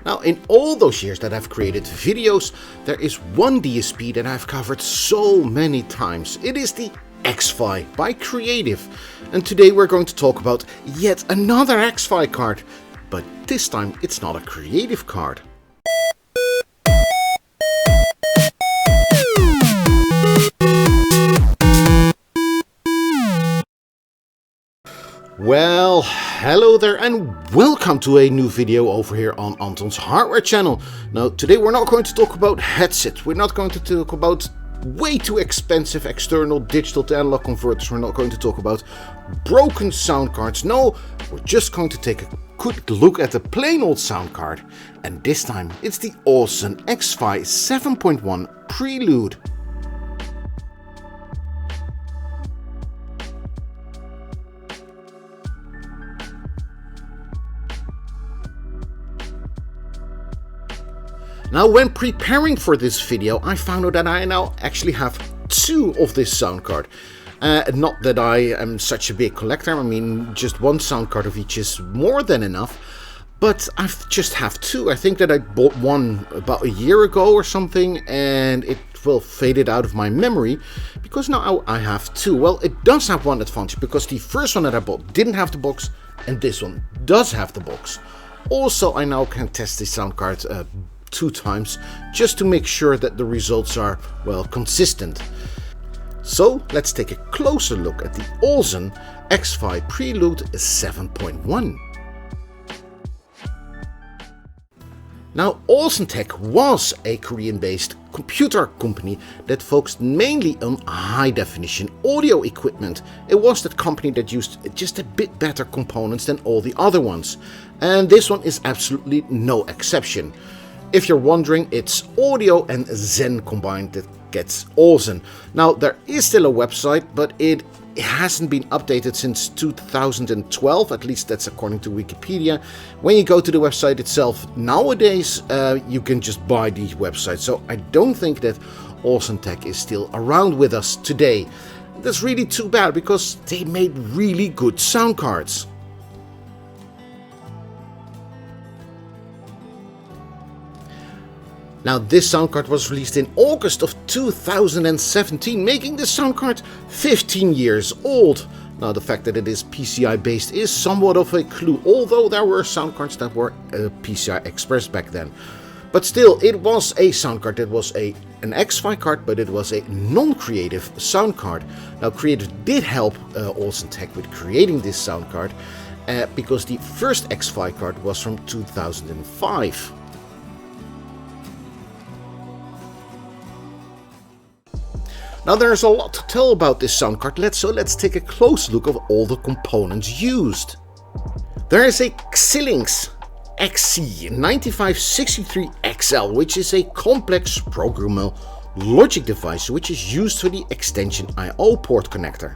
Now, in all those years that I've created videos, there is one DSP that I've covered so many times. It is the Xfi by Creative. And today we're going to talk about yet another Xfi card, but this time it's not a Creative card. Well, hello there and welcome to a new video over here on Anton's Hardware channel. Now, today we're not going to talk about headsets, we're not going to talk about way too expensive external digital to analog converters, we're not going to talk about broken sound cards. No, we're just going to take a quick look at a plain old sound card, and this time it's the Auzentech Xfi 7.1 Prelude. Now, when preparing for this video, I found out that I now actually have two of this sound card. Not that I am such a big collector, I mean just one sound card of each is more than enough, but I just have two. I think that I bought one about a year ago or something, and it faded out of my memory because now I have two. Well, it does have one advantage because the first one that I bought didn't have the box and this one does have the box. Also, I now can test this sound card two times just to make sure that the results are, well, consistent. So let's take a closer look at the Auzentech Xfi Prelude 7.1. Now, Auzentech was a Korean-based computer company that focused mainly on high-definition audio equipment. It was that company that used just a bit better components than all the other ones, and this one is absolutely no exception. If you're wondering, it's audio and Zen combined that gets Auzentech. Now, there is still a website, but it hasn't been updated since 2012, at least that's according to Wikipedia. When you go to the website itself nowadays, you can just buy the website. So I don't think that Auzentech is still around with us today. That's really too bad because they made really good sound cards. Now, this sound card was released in August of 2017, making this sound card 15 years old. Now, the fact that it is PCI based is somewhat of a clue, although there were sound cards that were PCI Express back then. But still, it was a sound card that was an Xfi card, but it was a non-creative sound card. Now, Creative did help Auzentech with creating this sound card because the first Xfi card was from 2005. Now, there's a lot to tell about this sound card, so let's take a close look of all the components used. There is a Xilinx XC9563XL, which is a complex programmable logic device which is used for the extension I/O port connector.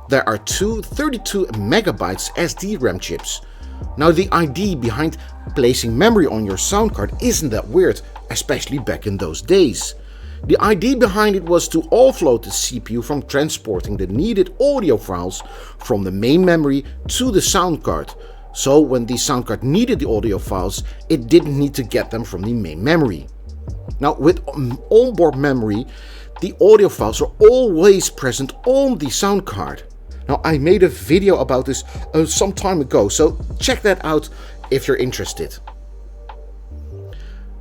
There are two 32 megabytes SD-RAM chips. Now, the idea behind placing memory on your sound card isn't that weird, especially back in those days. The idea behind it was to offload the CPU from transporting the needed audio files from the main memory to the sound card. So when the sound card needed the audio files, it didn't need to get them from the main memory. Now, with onboard memory, the audio files are always present on the sound card. Now, I made a video about this some time ago, so check that out if you're interested.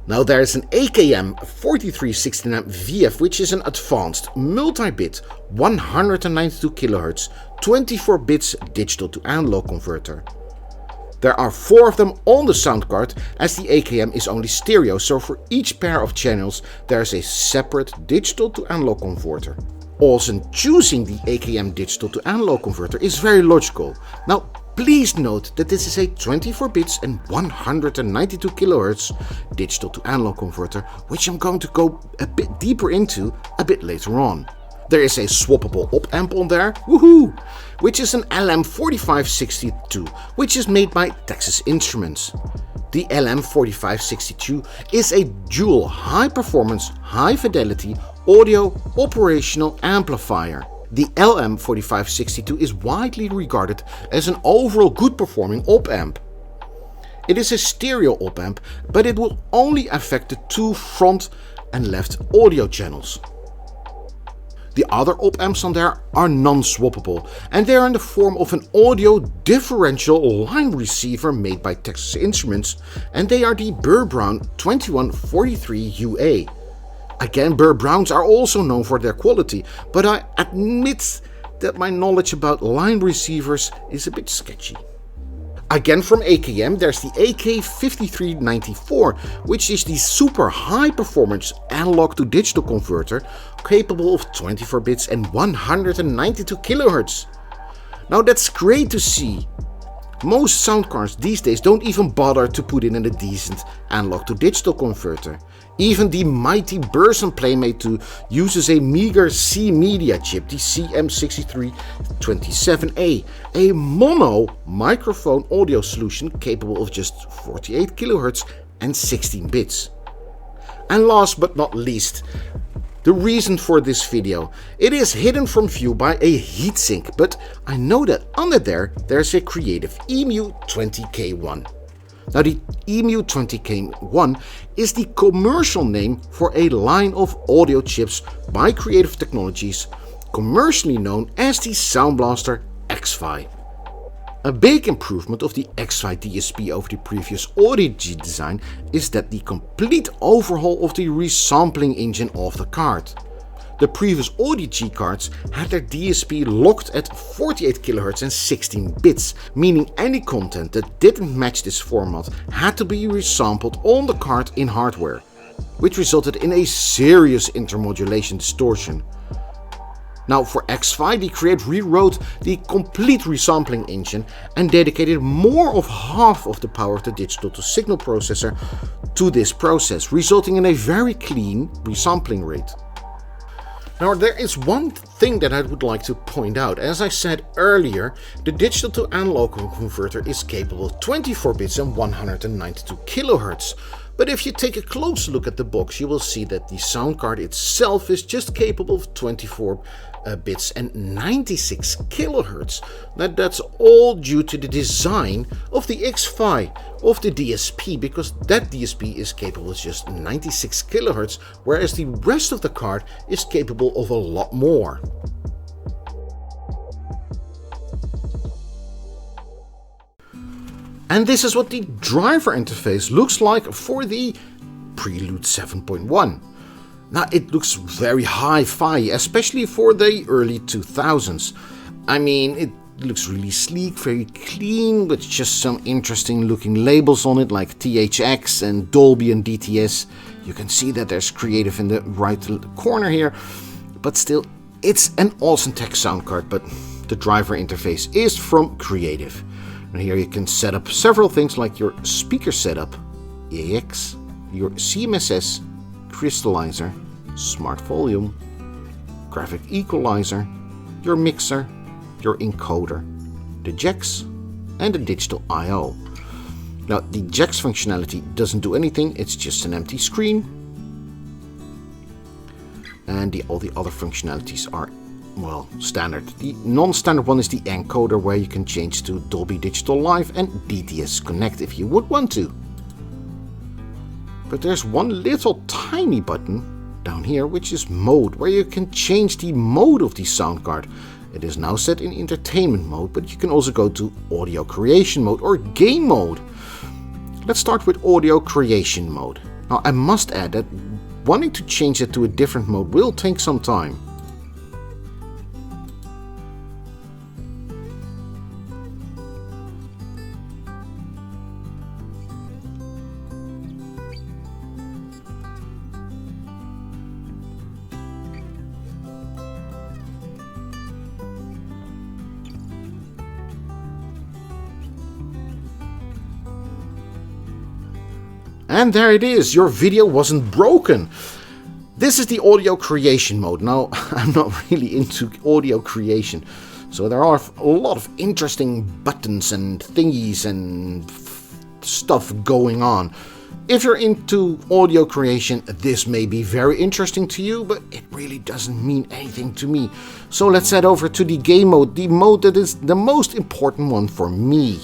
Now, there is an AKM 4369 VF, which is an advanced multi-bit 192 kHz 24 bits digital to analog converter. There are 4 of them on the sound card, as the AKM is only stereo, so for each pair of channels there is a separate digital to analog converter. Also, choosing the AKM digital to analog converter is very logical. Now, please note that this is a 24 bits and 192 kHz digital to analog converter, which I'm going to go a bit deeper into a bit later on. There is a swappable op amp on there, woohoo, which is an LM4562, which is made by Texas Instruments. The LM4562 is a dual high-performance, high-fidelity audio operational amplifier. The LM4562 is widely regarded as an overall good-performing op amp. It is a stereo op-amp, but it will only affect the two front and left audio channels. The other op-amps on there are non-swappable, and they are in the form of an audio differential line receiver made by Texas Instruments, and they are the Burr Brown 2143UA. Again, Burr Browns are also known for their quality, but I admit that my knowledge about line receivers is a bit sketchy. Again from AKM, there's the AK5394, which is the super high performance analog to digital converter capable of 24 bits and 192 kHz. Now that's great to see. Most sound cards these days don't even bother to put in a decent analog to digital converter. Even the mighty Burson Playmate 2 uses a meager C media chip, the CM6327A, a mono microphone audio solution capable of just 48 kHz and 16 bits. And last but not least, the reason for this video. It is hidden from view by a heatsink, but I know that under there's a Creative EMU 20K1. Now the EMU 20K1 is the commercial name for a line of audio chips by Creative Technologies, commercially known as the Sound Blaster Xfi. A big improvement of the Xfi DSP over the previous Audigy design is that the complete overhaul of the resampling engine of the card. The previous Audigy cards had their DSP locked at 48 kHz and 16 bits, meaning any content that didn't match this format had to be resampled on the card in hardware, which resulted in a serious intermodulation distortion. Now for Xfi, the Creative rewrote the complete resampling engine and dedicated more of half of the power of the digital to signal processor to this process, resulting in a very clean resampling rate. Now there is one thing that I would like to point out. As I said earlier, the digital to analog converter is capable of 24 bits and 192 kHz. But if you take a close look at the box, you will see that the sound card itself is just capable of 24 bits and 96 kHz. That's all due to the design of the Xfi, of the DSP, because that DSP is capable of just 96 kHz, whereas the rest of the card is capable of a lot more. And this is what the driver interface looks like for the Prelude 7.1. Now it looks very hi-fi, especially for the early 2000s. I mean, it looks really sleek, very clean, with just some interesting looking labels on it like THX and Dolby and DTS. You can see that there's Creative in the right corner here, but still it's an Auzentech sound card, but the driver interface is from Creative. And here you can set up several things like your speaker setup, AX, your CMSS, crystallizer, smart volume, graphic equalizer, your mixer, your encoder, the jacks, and the digital I/O. Now the jacks functionality doesn't do anything, it's just an empty screen. And all the other functionalities are, well, standard. The non-standard one is the encoder, where you can change to Dolby Digital Live and DTS Connect if you would want to. But there's one little tiny button down here, which is mode, where you can change the mode of the sound card. It is now set in entertainment mode, but you can also go to audio creation mode or game mode. Let's start with audio creation mode. Now I must add that wanting to change it to a different mode will take some time. And there it is, your video wasn't broken. This is the audio creation mode. Now, I'm not really into audio creation, so there are a lot of interesting buttons and thingies and stuff going on. If you're into audio creation, this may be very interesting to you, but it really doesn't mean anything to me. So let's head over to the game mode, the mode that is the most important one for me.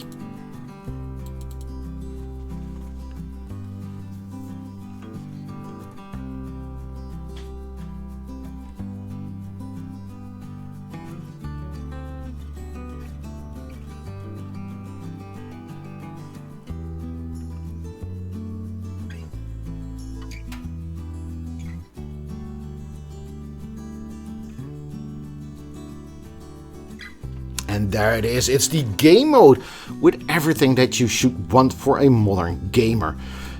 And there it is, it's the game mode with everything that you should want for a modern gamer.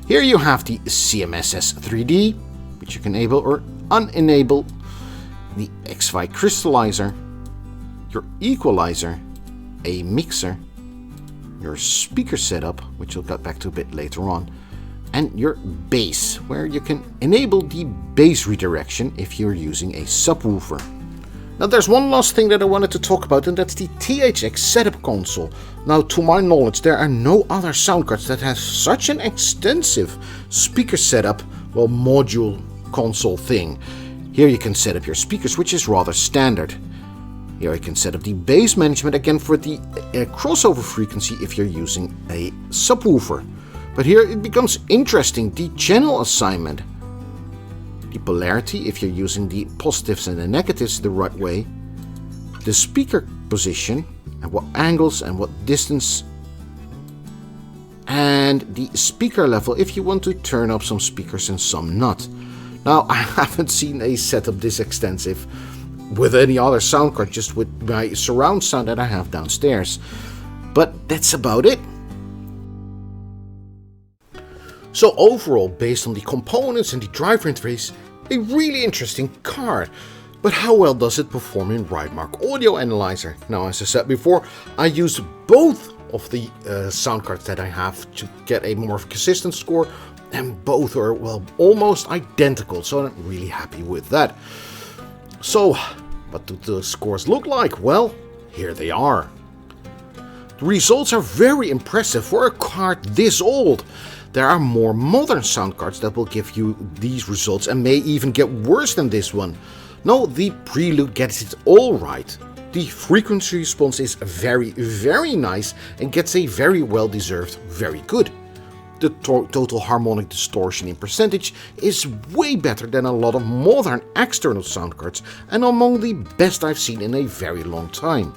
Here you have the CMSS 3D, which you can enable or unenable, the Xfi crystallizer, your equalizer, a mixer, your speaker setup, which we'll get back to a bit later on, and your bass, where you can enable the bass redirection if you're using a subwoofer. Now there's one last thing that I wanted to talk about, and that's the THX setup console. Now to my knowledge there are no other sound cards that have such an extensive speaker setup, well, module console thing. Here you can set up your speakers, which is rather standard. Here you can set up the bass management again for the crossover frequency if you're using a subwoofer. But here it becomes interesting, the channel assignment. The polarity, if you're using the positives and the negatives the right way, the speaker position, and what angles and what distance, and the speaker level if you want to turn up some speakers and some not. Now I haven't seen a setup this extensive with any other sound card, just with my surround sound that I have downstairs. But that's about it. So overall, based on the components and the driver interface, a really interesting card. But how well does it perform in Rightmark Audio Analyzer? Now, as I said before, I use both of the sound cards that I have to get a more consistent score, and both are, well, almost identical, so I'm really happy with that. So, what do the scores look like? Well, here they are. The results are very impressive for a card this old. There are more modern sound cards that will give you these results and may even get worse than this one. No, the Prelude gets it all right. The frequency response is very, very nice and gets a very well deserved very good. The total harmonic distortion in percentage is way better than a lot of modern external sound cards and among the best I've seen in a very long time.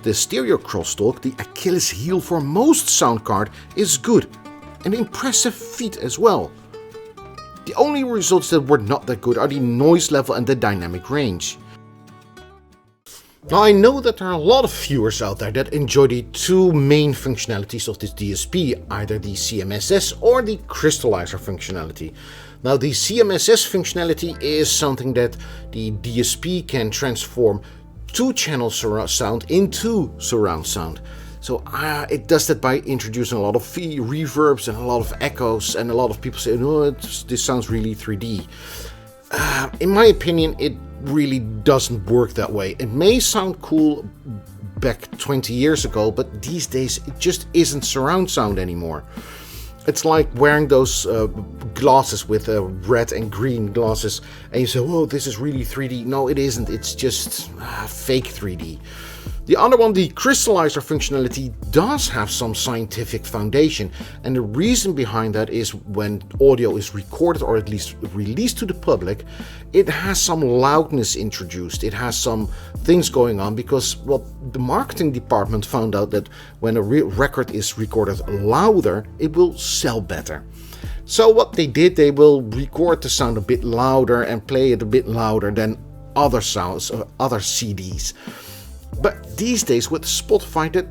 The stereo crosstalk, the Achilles heel for most sound card, is good. An impressive feat as well. The only results that were not that good are the noise level and the dynamic range. Now I know that there are a lot of viewers out there that enjoy the two main functionalities of this DSP, either the CMSS or the crystallizer functionality. Now the CMSS functionality is something that the DSP can transform two-channel sound into surround sound. So it does that by introducing a lot of reverbs and a lot of echoes, and a lot of people say, no, this sounds really 3D. In my opinion, it really doesn't work that way. It may sound cool back 20 years ago, but these days it just isn't surround sound anymore. It's like wearing those glasses with red and green glasses, and you say, oh, this is really 3D. No, it isn't. It's just fake 3D. The other one, the crystallizer functionality, does have some scientific foundation, and the reason behind that is when audio is recorded or at least released to the public, it has some loudness introduced. It has some things going on because, well, the marketing department found out that when a record is recorded louder, it will sell better. So what they did, they will record the sound a bit louder and play it a bit louder than other sounds or other CDs. But these days with Spotify that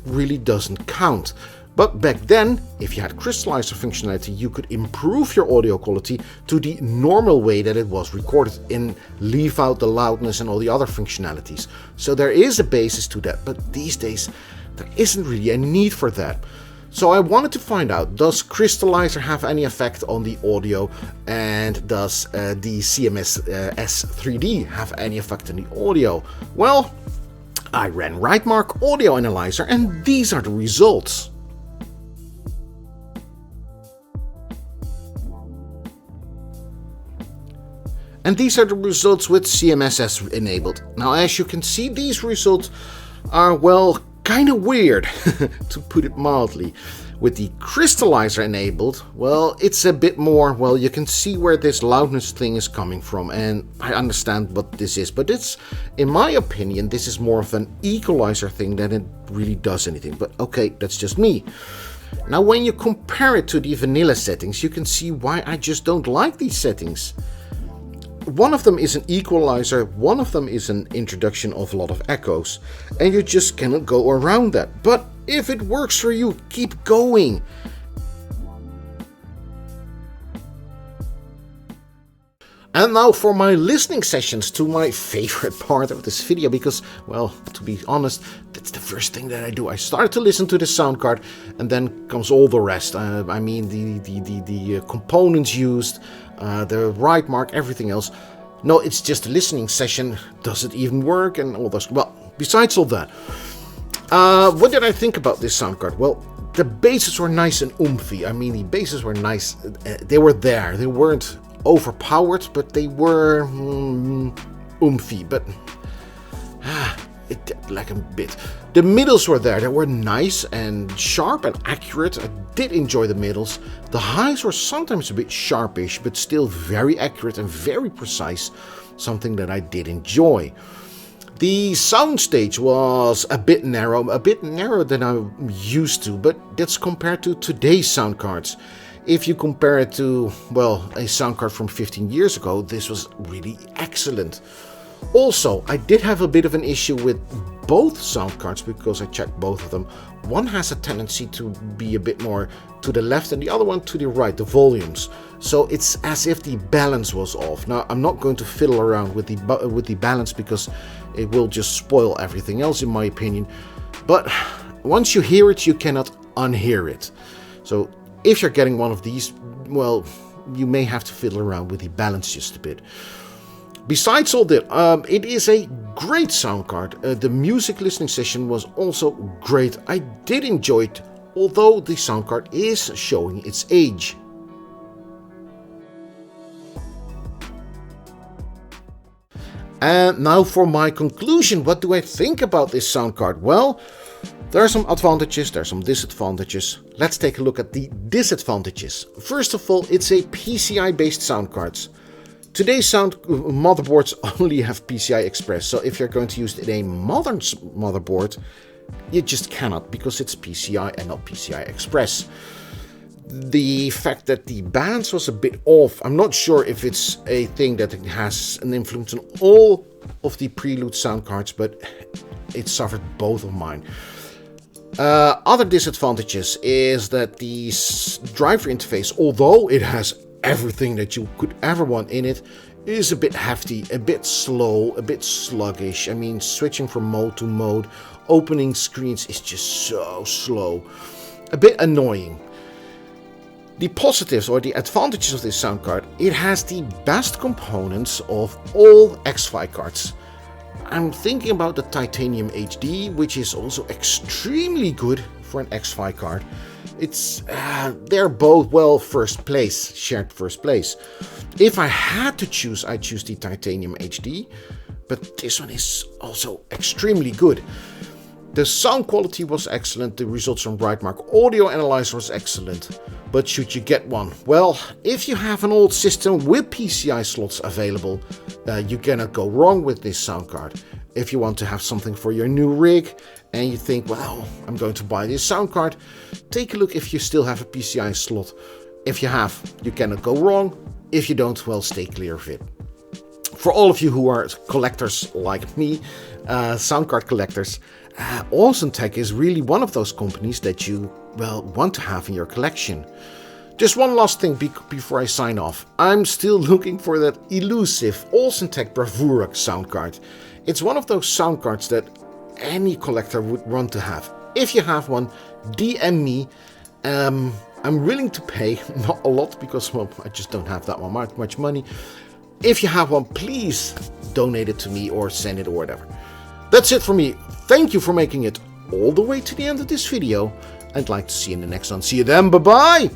really doesn't count. But back then, if you had crystallizer functionality, you could improve your audio quality to the normal way that it was recorded and leave out the loudness and all the other functionalities. So there is a basis to that, but these days there isn't really a need for that. So I wanted to find out, does crystallizer have any effect on the audio, and does the CMSS 3D have any effect on the audio? Well, I ran Rightmark Audio Analyzer, and these are the results. And these are the results with CMSS enabled. Now, as you can see, these results are, well, kind of weird, to put it mildly. With the crystallizer enabled, well, it's a bit more, well, you can see where this loudness thing is coming from, and I understand what this is, but it's, in my opinion, this is more of an equalizer thing than it really does anything. But okay, that's just me. Now, when you compare it to the vanilla settings, you can see why I just don't like these settings. one of them is an equalizer, one of them is an introduction of a lot of echoes, and you just cannot go around that. But if it works for you, keep going. And now for my listening sessions, to my favorite part of this video, because, well, to be honest, that's the first thing that I do. I start to listen to the sound card, and then comes all the rest. I mean, the components used, the right mark, everything else. No, it's just a listening session. Does it even work? And all those. Well, besides all that, what did I think about this sound card? Well, the basses were nice and oomphy. I mean, the basses were nice. They were there. They weren't overpowered, but they were oomphy, but it did lack a bit. The middles were there. They were nice and sharp and accurate. I did enjoy the middles. The highs were sometimes a bit sharpish, but still very accurate and very precise, something that I did enjoy. The soundstage was a bit narrow than I'm used to, but that's compared to today's sound cards. If you compare it to, well, a sound card from 15 years ago, this was really excellent. Also, I did have a bit of an issue with both sound cards because I checked both of them. One has a tendency to be a bit more to the left and the other one to the right, the volumes. So it's as if the balance was off. Now, I'm not going to fiddle around with the balance because it will just spoil everything else, in my opinion. But once you hear it, you cannot unhear it. So if you're getting one of these, well, you may have to fiddle around with the balance just a bit. Besides all that, it is a great sound card. The music listening session was also great. I did enjoy it, although the sound card is showing its age. And now for my conclusion. What do I think about this sound card? Well, there are some advantages, there are some disadvantages. Let's take a look at the disadvantages. First of all, it's a PCI-based sound cards. Today's sound motherboards only have PCI Express, so if you're going to use it in a modern motherboard, you just cannot, because it's PCI and not PCI Express. The fact that the balance was a bit off, I'm not sure if it's a thing that has an influence on all of the Prelude sound cards, but it suffered both of mine. Other disadvantages is that the driver interface, although it has everything that you could ever want in it, is a bit hefty, a bit slow, a bit sluggish. I mean, switching from mode to mode, opening screens is just so slow. A bit annoying. The positives or the advantages of this sound card, it has the best components of all Xfi cards. I'm thinking about the Titanium HD, which is also extremely good for an Xfi card. It's they're both, well, first place, shared first place. If I had to choose, I'd choose the Titanium HD, but this one is also extremely good. The sound quality was excellent, the results from Brightmark audio analyzer was excellent. But should you get one? Well, if you have an old system with PCI slots available, you cannot go wrong with this sound card. If you want to have something for your new rig and you think, well, I'm going to buy this sound card, take a look if you still have a PCI slot. If you have, you cannot go wrong. If you don't, well, stay clear of it. For all of you who are collectors like me, sound card collectors, Auzentech is really one of those companies that you, well, want to have in your collection. Just one last thing before I sign off. I'm still looking for that elusive Auzentech Bravura sound card. It's one of those sound cards that any collector would want to have. If you have one, DM me. I'm willing to pay, not a lot because, well, I just don't have that much money. If you have one, please donate it to me or send it or whatever. That's it for me. Thank you for making it all the way to the end of this video. I'd like to see you in the next one. See you then. Bye-bye.